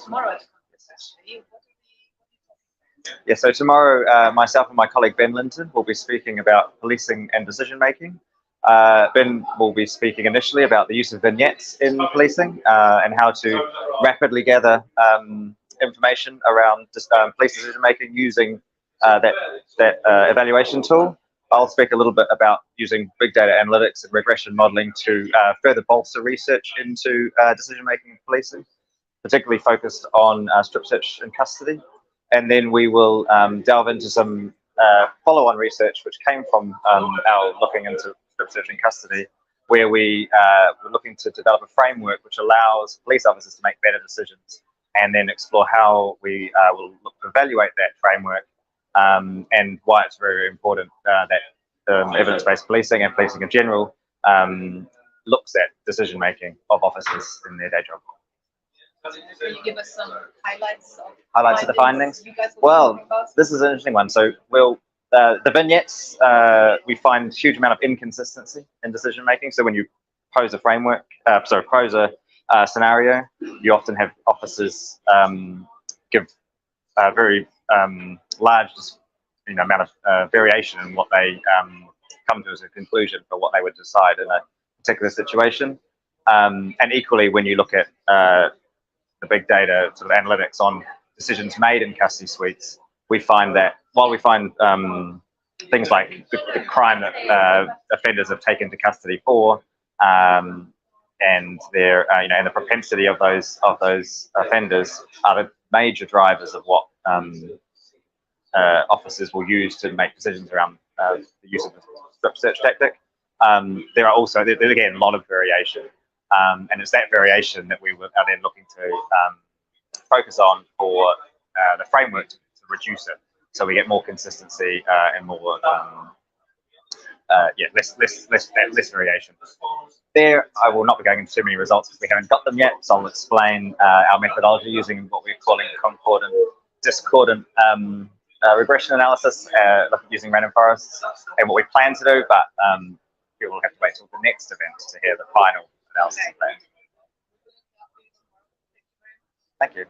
Tomorrow. Yeah, so tomorrow, myself and my colleague Ben Linton will be speaking about policing and decision making. Ben will be speaking initially about the use of vignettes in policing and how to rapidly gather information around police decision making using that evaluation tool. I'll speak a little bit about using big data analytics and regression modeling to further bolster research into decision making in policing, particularly focused on strip search and custody. And then we will delve into some follow-on research which came from our looking into strip search and custody, where we were looking to develop a framework which allows police officers to make better decisions, and then explore how we will look to evaluate that framework and why it's very, very important that evidence-based policing and policing in general looks at decision-making of officers in their day job. Can you give us some highlights of the findings? Well, this is an interesting one. So the vignettes, we find huge amount of inconsistency in decision making. So when you pose a framework, pose a scenario, you often have officers give a very large amount of variation in what they come to as a conclusion for what they would decide in a particular situation. And equally, when you look at the big data sort of analytics on decisions made in custody suites, we find that while we find things like the crime that offenders have taken to custody for, and their and the propensity of those offenders are the major drivers of what officers will use to make decisions around the use of the strip search tactic. There are also again a lot of variation. And it's that variation that we are then looking to focus on for the framework to reduce it, so we get more consistency and more less variation. There, I will not be going into too many results because we haven't got them yet. So I'll explain our methodology using what we're calling concordant, discordant regression analysis, using random forests, and what we plan to do. But we will have to wait till the next event to hear the final analysis of that. Thank you.